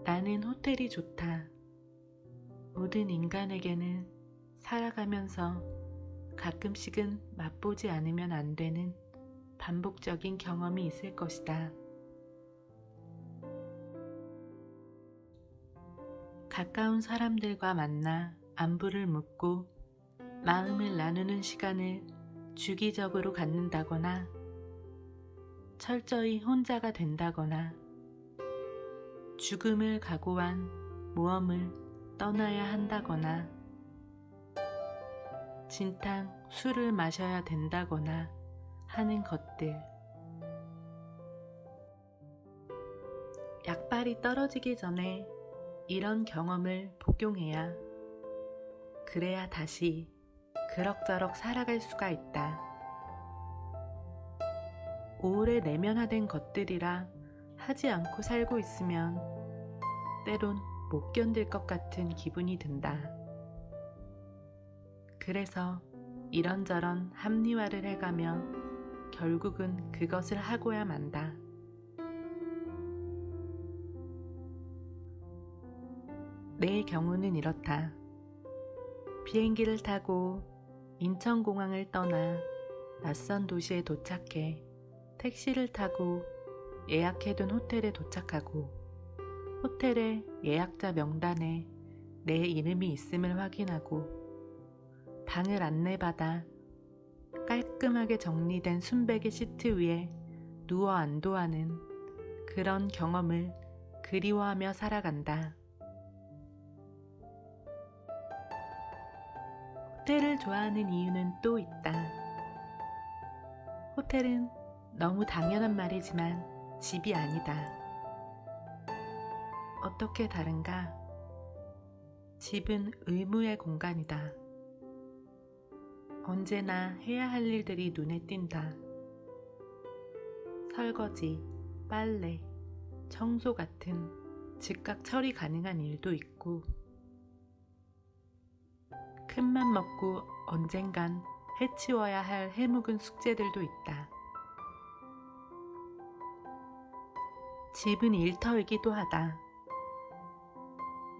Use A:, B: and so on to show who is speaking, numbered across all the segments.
A: 나는 호텔이 좋다. 모든 인간에게는 살아가면서 가끔씩은 맛보지 않으면 안 되는 반복적인 경험이 있을 것이다. 가까운 사람들과 만나 안부를 묻고 마음을 나누는 시간을 주기적으로 갖는다거나 철저히 혼자가 된다거나 죽음을 각오한 모험을 떠나야 한다거나 진탕 술을 마셔야 된다거나 하는 것들. 약발이 떨어지기 전에 이런 경험을 복용해야 그래야 다시 그럭저럭 살아갈 수가 있다. 오래 내면화된 것들이라 하지 않고 살고 있으면 때론 못 견딜 것 같은 기분이 든다. 그래서 이런저런 합리화를 해가며 결국은 그것을 하고야 만다. 내 경우는 이렇다. 비행기를 타고 인천공항을 떠나 낯선 도시에 도착해 택시를 타고 예약해둔 호텔에 도착하고 호텔의 예약자 명단에 내 이름이 있음을 확인하고 방을 안내받아 깔끔하게 정리된 순백의 시트 위에 누워 안도하는 그런 경험을 그리워하며 살아간다. 호텔을 좋아하는 이유는 또 있다. 호텔은 너무 당연한 말이지만 집이 아니다. 어떻게 다른가? 집은 의무의 공간이다. 언제나 해야 할 일들이 눈에 띈다. 설거지, 빨래, 청소 같은 즉각 처리 가능한 일도 있고 큰맘 먹고 언젠간 해치워야 할 해묵은 숙제들도 있다. 집은 일터이기도 하다.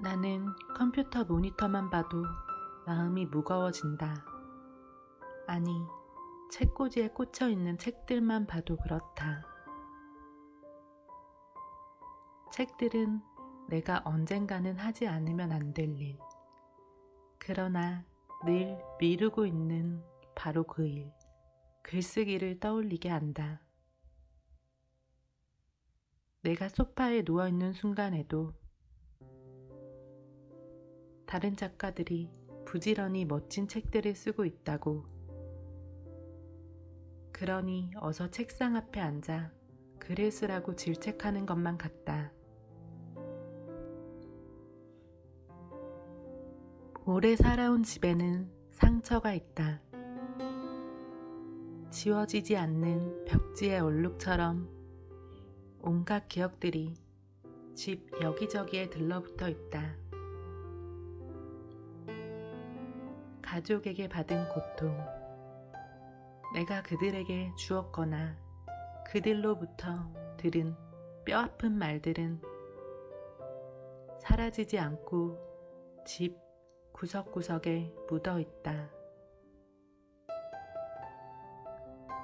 A: 나는 컴퓨터 모니터만 봐도 마음이 무거워진다. 아니, 책꽂이에 꽂혀있는 책들만 봐도 그렇다. 책들은 내가 언젠가는 하지 않으면 안 될 일. 그러나 늘 미루고 있는 바로 그 일, 글쓰기를 떠올리게 한다. 내가 소파에 누워있는 순간에도 다른 작가들이 부지런히 멋진 책들을 쓰고 있다고. 그러니 어서 책상 앞에 앉아 글을 쓰라고 질책하는 것만 같다. 오래 살아온 집에는 상처가 있다. 지워지지 않는 벽지의 얼룩처럼 온갖 기억들이 집 여기저기에 들러붙어 있다. 가족에게 받은 고통, 내가 그들에게 주었거나 그들로부터 들은 뼈아픈 말들은 사라지지 않고 집 구석구석에 묻어 있다.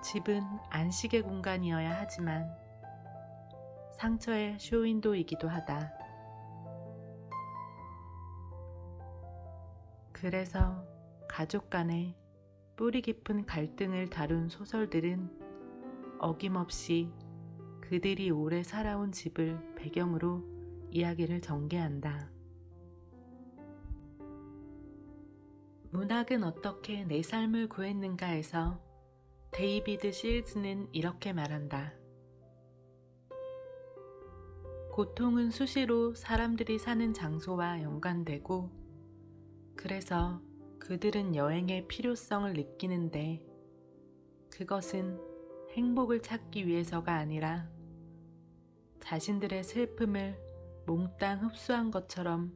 A: 집은 안식의 공간이어야 하지만 상처의 쇼윈도이기도 하다. 그래서 가족 간의 뿌리 깊은 갈등을 다룬 소설들은 어김없이 그들이 오래 살아온 집을 배경으로 이야기를 전개한다. 문학은 어떻게 내 삶을 구했는가에서 데이비드 실즈는 이렇게 말한다. 고통은 수시로 사람들이 사는 장소와 연관되고 그래서 그들은 여행의 필요성을 느끼는데 그것은 행복을 찾기 위해서가 아니라 자신들의 슬픔을 몽땅 흡수한 것처럼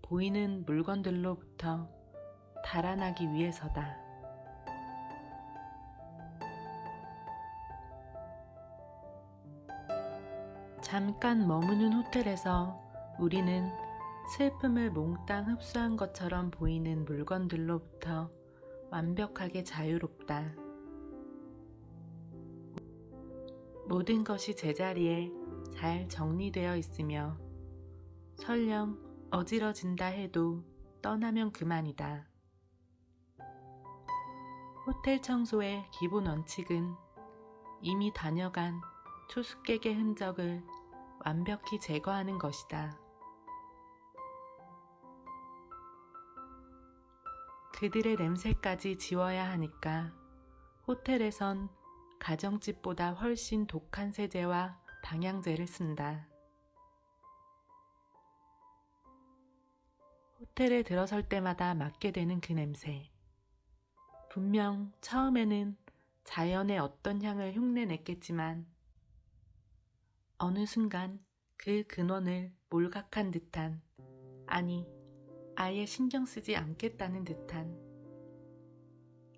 A: 보이는 물건들로부터 달아나기 위해서다. 잠깐 머무는 호텔에서 우리는 슬픔을 몽땅 흡수한 것처럼 보이는 물건들로부터 완벽하게 자유롭다. 모든 것이 제자리에 잘 정리되어 있으며 설령 어지러진다 해도 떠나면 그만이다. 호텔 청소의 기본 원칙은 이미 다녀간 투숙객의 흔적을 완벽히 제거하는 것이다. 그들의 냄새까지 지워야 하니까 호텔에선 가정집보다 훨씬 독한 세제와 방향제를 쓴다. 호텔에 들어설 때마다 맡게 되는 그 냄새. 분명 처음에는 자연의 어떤 향을 흉내냈겠지만 어느 순간 그 근원을 몰각한 듯한, 아니 아예 신경 쓰지 않겠다는 듯한,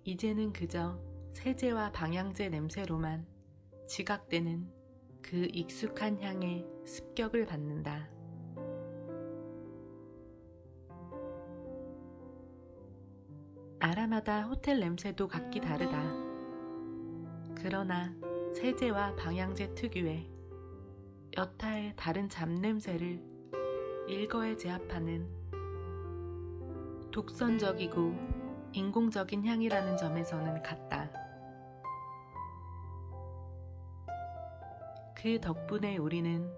A: 이제는 그저 세제와 방향제 냄새로만 지각되는 그 익숙한 향에 습격을 받는다. 나라마다 호텔 냄새도 각기 다르다. 그러나 세제와 방향제 특유의 여타의 다른 잡냄새를 일거에 제압하는 독선적이고 인공적인 향이라는 점에서는 같다. 그 덕분에 우리는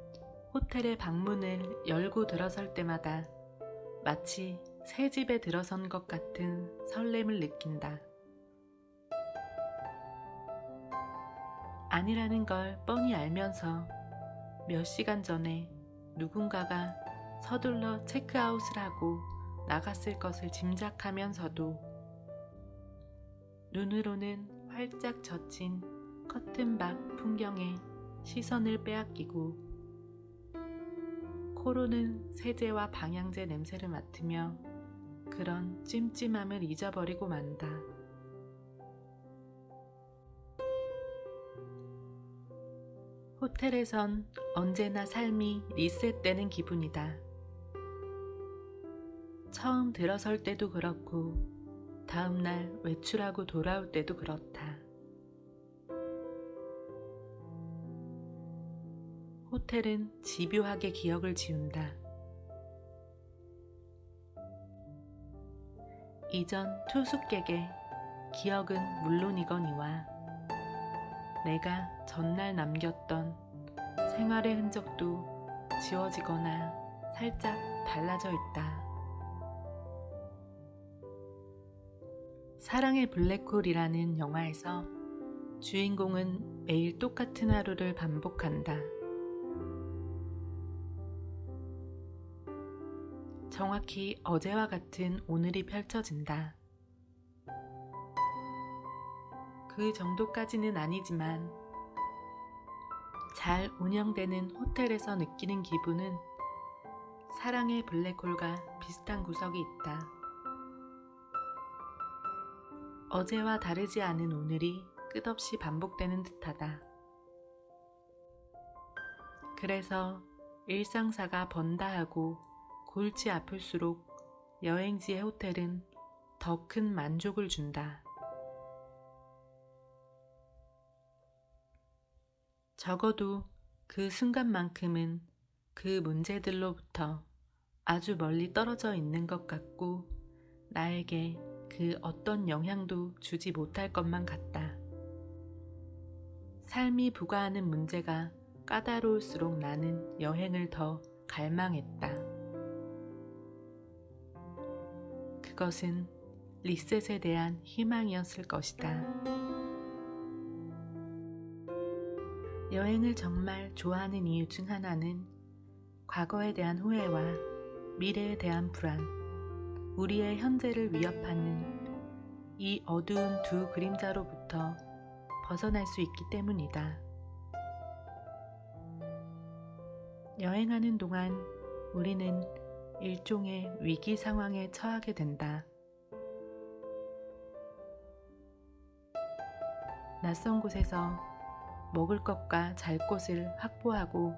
A: 호텔의 방문을 열고 들어설 때마다 마치 새 집에 들어선 것 같은 설렘을 느낀다. 아니라는 걸 뻔히 알면서 몇 시간 전에 누군가가 서둘러 체크아웃을 하고 나갔을 것을 짐작하면서도 눈으로는 활짝 젖힌 커튼 밖 풍경에 시선을 빼앗기고 코로는 세제와 방향제 냄새를 맡으며 그런 찜찜함을 잊어버리고 만다. 호텔에선 언제나 삶이 리셋되는 기분이다. 처음 들어설 때도 그렇고 다음날 외출하고 돌아올 때도 그렇다. 호텔은 집요하게 기억을 지운다. 이전 투숙객의 기억은 물론이거니와 내가 전날 남겼던 생활의 흔적도 지워지거나 살짝 달라져 있다. 사랑의 블랙홀이라는 영화에서 주인공은 매일 똑같은 하루를 반복한다. 정확히 어제와 같은 오늘이 펼쳐진다. 그 정도까지는 아니지만 잘 운영되는 호텔에서 느끼는 기분은 사랑의 블랙홀과 비슷한 구석이 있다. 어제와 다르지 않은 오늘이 끝없이 반복되는 듯하다. 그래서 일상사가 번다하고 골치 아플수록 여행지의 호텔은 더 큰 만족을 준다. 적어도 그 순간만큼은 그 문제들로부터 아주 멀리 떨어져 있는 것 같고 나에게 그 어떤 영향도 주지 못할 것만 같다. 삶이 부과하는 문제가 까다로울수록 나는 여행을 더 갈망했다. 그것은 리셋에 대한 희망이었을 것이다. 여행을 정말 좋아하는 이유 중 하나는 과거에 대한 후회와 미래에 대한 불안, 우리의 현재를 위협하는 이 어두운 두 그림자로부터 벗어날 수 있기 때문이다. 여행하는 동안 우리는 일종의 위기 상황에 처하게 된다. 낯선 곳에서 먹을 것과 잘 곳을 확보하고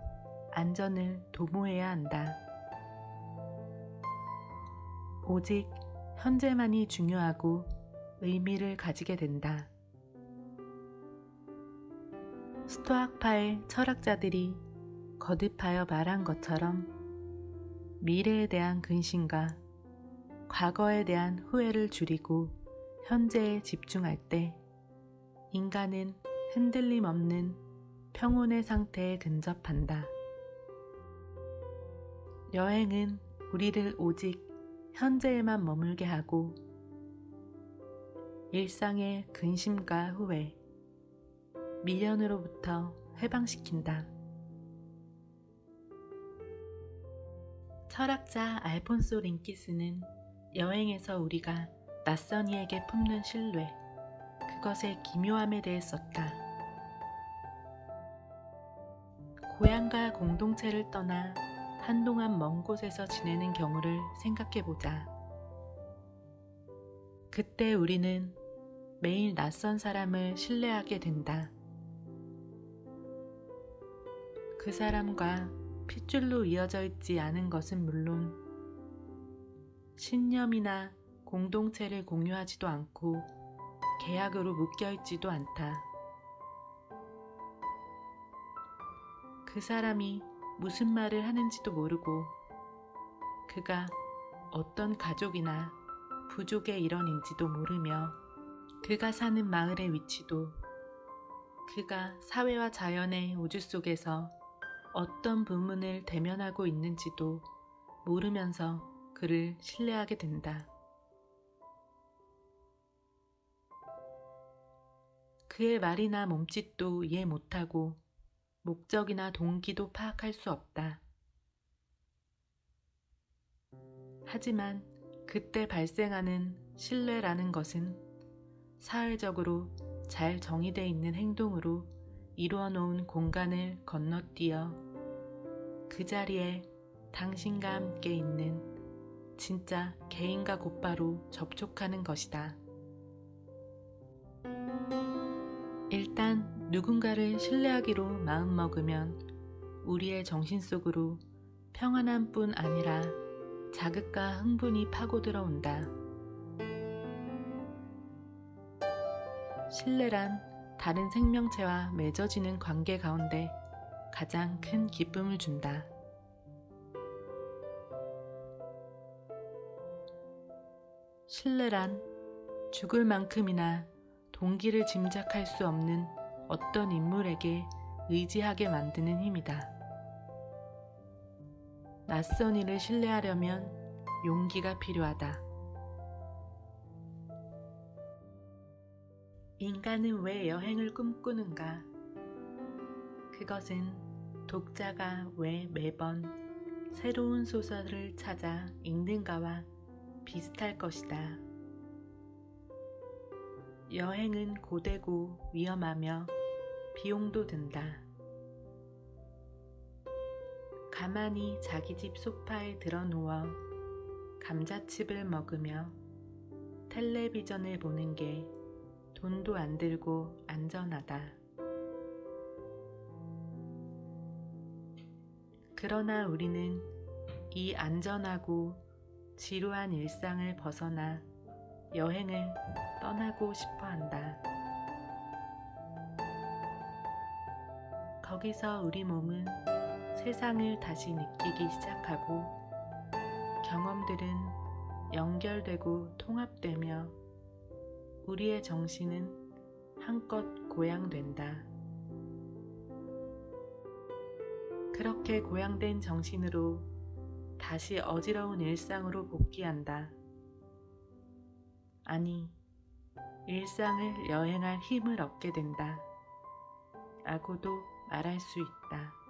A: 안전을 도모해야 한다. 오직 현재만이 중요하고 의미를 가지게 된다. 스토아파의 철학자들이 거듭하여 말한 것처럼 미래에 대한 근심과 과거에 대한 후회를 줄이고 현재에 집중할 때 인간은 흔들림 없는 평온의 상태에 근접한다. 여행은 우리를 오직 현재에만 머물게 하고 일상의 근심과 후회, 미련으로부터 해방시킨다. 철학자 알폰소 링키스는 여행에서 우리가 낯선 이에게 품는 신뢰, 그것의 기묘함에 대해 썼다. 고향과 공동체를 떠나 한동안 먼 곳에서 지내는 경우를 생각해보자. 그때 우리는 매일 낯선 사람을 신뢰하게 된다. 그 사람과 핏줄로 이어져 있지 않은 것은 물론 신념이나 공동체를 공유하지도 않고 계약으로 묶여 있지도 않다. 그 사람이 무슨 말을 하는지도 모르고 그가 어떤 가족이나 부족의 일원인지도 모르며 그가 사는 마을의 위치도 그가 사회와 자연의 우주 속에서 어떤 부문을 대면하고 있는지도 모르면서 그를 신뢰하게 된다. 그의 말이나 몸짓도 이해 못하고 목적이나 동기도 파악할 수 없다. 하지만 그때 발생하는 신뢰라는 것은 사회적으로 잘 정의되어 있는 행동으로 이루어 놓은 공간을 건너뛰어 그 자리에 당신과 함께 있는 진짜 개인과 곧바로 접촉하는 것이다. 일단 누군가를 신뢰하기로 마음먹으면 우리의 정신 속으로 평안함 뿐 아니라 자극과 흥분이 파고들어온다. 신뢰란 다른 생명체와 맺어지는 관계 가운데 가장 큰 기쁨을 준다. 신뢰란 죽을 만큼이나 동기를 짐작할 수 없는 어떤 인물에게 의지하게 만드는 힘이다. 낯선 이를 신뢰하려면 용기가 필요하다. 인간은 왜 여행을 꿈꾸는가? 그것은 독자가 왜 매번 새로운 소설을 찾아 읽는가와 비슷할 것이다. 여행은 고되고 위험하며 비용도 든다. 가만히 자기 집 소파에 드러누워 감자칩을 먹으며 텔레비전을 보는 게 돈도 안 들고 안전하다. 그러나 우리는 이 안전하고 지루한 일상을 벗어나 여행을 떠나고 싶어 한다. 거기서 우리 몸은 세상을 다시 느끼기 시작하고 경험들은 연결되고 통합되며 우리의 정신은 한껏 고양된다. 그렇게 고양된 정신으로 다시 어지러운 일상으로 복귀한다. 아니, 일상을 여행할 힘을 얻게 된다. 라고도 말할 수 있다.